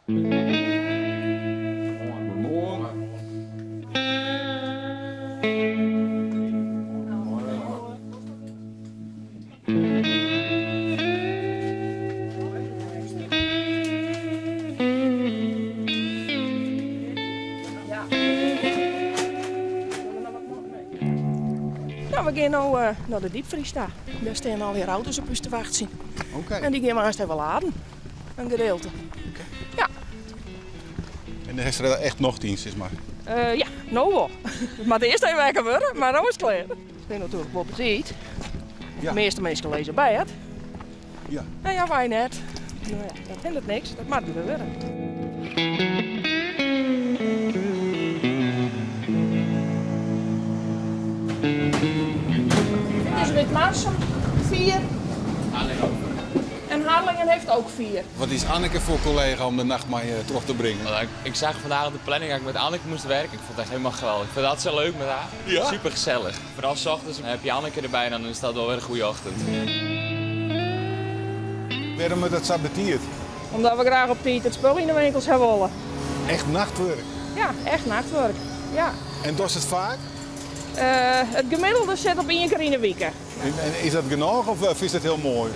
Nou, we gaan nu naar de diepvries daar. Daar staan alweer auto's op ons te wachten. Oké. En die gaan we eerst even laden. Een gedeelte. Ja. En dan is er echt nog dienst, is maar. Ja, nou wel. Maar de eerste even wekken worden, maar nou is het klaar. Ik ben natuurlijk wel betiet. Ja. De meeste mensen lezen bij het. Ja. Nou ja, wij net. Nou ja, dat hindert niks, dat maken we weer. Dit is Witmarsum, 4. En Harlingen heeft ook 4. Wat is Anneke voor collega om de nacht maar terug te brengen? Nou, ik zag vandaag op de planning dat ik met Anneke moest werken. Ik vond het echt helemaal geweldig. Ik vind dat zo leuk met haar. Ja? Super gezellig. Vooral 's ochtends heb je Anneke erbij en dan is dat wel weer een goede ochtend. Waarom we dat saboteert? Omdat we graag op tijd het spul in de winkels hebben willen. Echt nachtwerk. Ja, echt nachtwerk. Ja. En doet het vaak? Het gemiddelde zit op 1 keer in de week. En is dat genoeg of is dat heel mooi?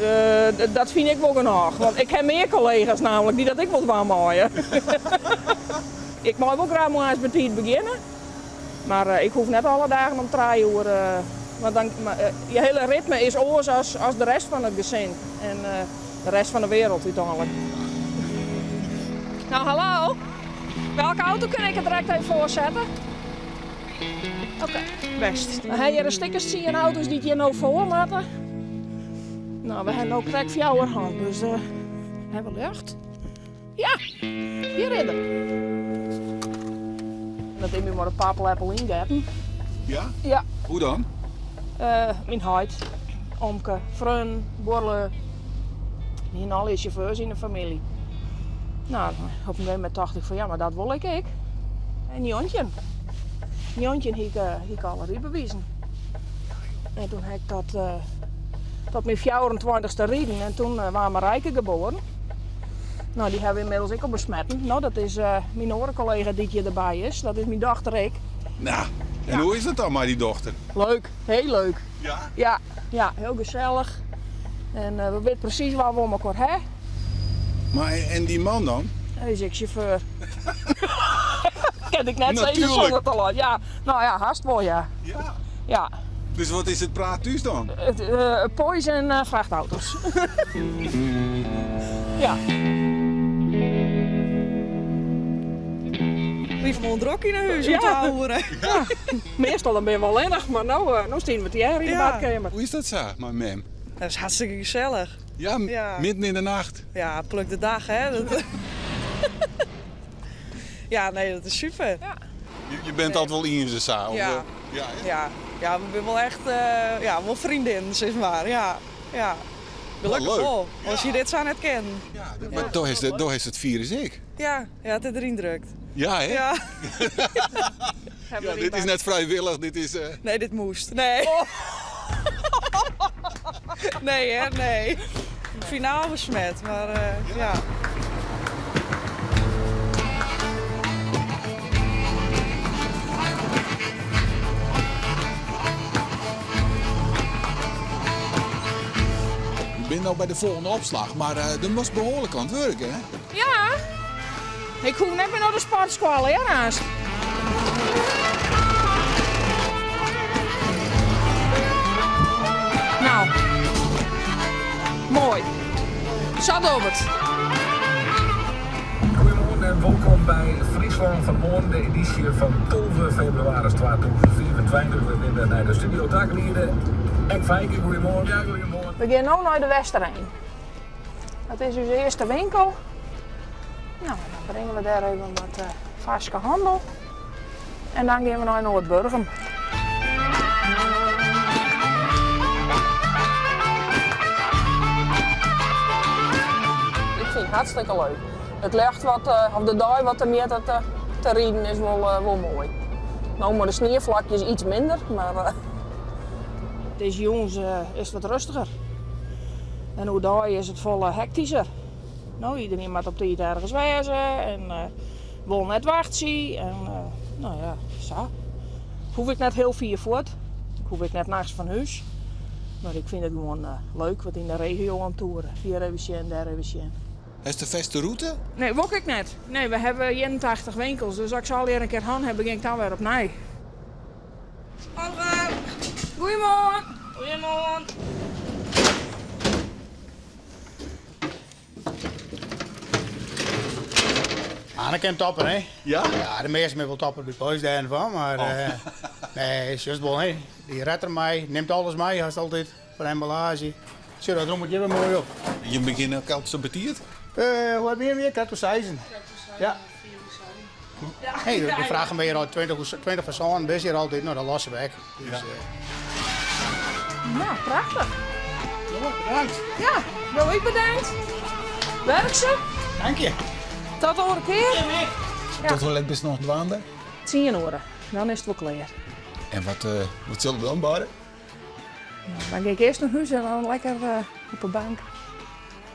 Dat vind ik wel genoeg. Want ik heb meer collega's namelijk die dat ik wil gaan maaien. Ik mag wel graag maar eens met tijd beginnen. Maar ik hoef net alle dagen om 3 uur. Want dan, je hele ritme is anders als de rest van het gezin. En de rest van de wereld uiteindelijk. Nou, hallo. Welke auto kan ik er direct even voorzetten? Oké, best. Dan heb je de stickers zien auto's die je nou voor laten. Nou, we hebben ook direct voor jou hand, dus hebben we lucht. Ja, hier in. Dat heb je maar een papelappel ingeven. Ja? Ja. Hoe dan? Mijn huid, omke, vriend, borrelen. Hier alle chauffeurs in de familie. Nou, op een gegeven moment dacht ik van ja, maar dat wil ik. En Jontje. Jontje heb ik alle rijbewijzen. En toen heb ik dat tot mijn 24ste rijden en toen waren mijn Rijke geboren. Nou, die hebben we inmiddels ook al besmetten. Nou, dat is mijn andere collega die hier erbij is. Dat is mijn dochter ik. Nou, en hoe is dat dan maar die dochter? Leuk, heel leuk. Ja? Ja, heel gezellig. En we weten precies waar we om elkaar hebben. Maar en die man dan? Hij is ik chauffeur. Ken ik net Natuurlijk. zeggen zonder te laten. Ja, nou ja, haast wel ja. Ja. Ja. Dus wat is het praat thuis dan? Pois en vrachtauto's. Ja. Lief gewoon drok in huis om Ja. te houden. Ja. Meestal dan ben je wel enig, maar nou staan we het jaar in de Ja. badkamer. Hoe is dat zo, mijn mem? Dat is hartstikke gezellig. Ja, Ja. midden in de nacht. Ja, pluk de dag, hè. Dat... Ja, nee, dat is super. Je bent altijd wel in ze samen. Ja. Ja, hè? Ja, we zijn wel echt wel vriendin, zeg maar. Ja. Gelukkig leuk. wel, als je dit zo net kent. Ja, maar toch is het virus ik. Ja, het erin drukt. Ja, hè? Ja. Ja, dit is net vrijwillig, dit is... Nee, dit moest. Nee. Nee, hè, nee. Finaal besmet, maar ja. Ik ben nou bij de volgende opslag, maar er moest behoorlijk aan het werken, hè? Ja. Ik hoef net meer naar de sportschool, hè, naast. Nou. Mooi. Zat op het. Goedemorgen en welkom bij Friesland van Morgen, de editie van 12 februari 2024. We zijn naar de studio Takenlieden. Ek Fijke, goedemorgen. Ja, goedemorgen. We gaan nu naar de Westerheen. Dat is onze eerste winkel. Nou, dan brengen we daar even wat vaste handel. En dan gaan we naar Noordburgum. Ik vind het hartstikke leuk. Het licht wat, of de dag wat er meer te rijden is wel mooi. Nou, maar de sneeuwvlakjes iets minder, maar deze jongens is wat rustiger. En hoe daar is het vol hectischer. Nou, iedereen moet op de tijd ergens wezen en wil net wachten. En nou ja, zo. Hoef ik net heel veel voort. Hoef ik net nachts van huis. Maar ik vind het gewoon leuk wat in de regio aan toeren. Hier even zien, daar even zien. Is de vaste route? Nee, wok ik net. Nee, we hebben 81 winkels, dus als ik zal hier een keer gaan heb, ging ik dan weer op nee. Goedemorgen. Goedemorgen. Anne kan toppen, hè? Ja? Ja, de meeste wel toppen bij boys daar van, maar nee, is juist wel, hè? Die redt er mij, neemt alles mee, hij is altijd voor emballage. Zo, dat rommelt je weer mooi op. Je begint ook altijd zo betierd? Hoe heb je meer? Kijk, sizing. Ja. Hey, we vragen me hier al 20 personen, dus hier altijd, nou, dat lossen we weg. Dus, Nou, prachtig. bedankt. Ja, nou ik bedankt. Werk ze. Dank je. Tot de andere keer. Ja. Tot hoe laat ben je nog dwaande? 10 uur. Dan is het wel klaar. En wat zullen we dan baren? Dan ga ik eerst naar huis en dan lekker op een bank.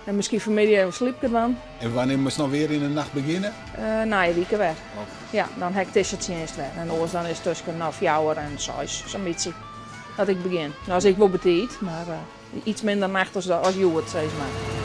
En misschien vanmiddag even sliep ik dan. En wanneer moet je nog weer in de nacht beginnen? Na je week weer. Ja, dan heb ik tussen het eerst weer. En anders dan is het tussen 4 uur en 6, zo'n beetje. Dat ik begin. Nou, als ik wel betijd, maar iets minder nacht als je het, zeg maar.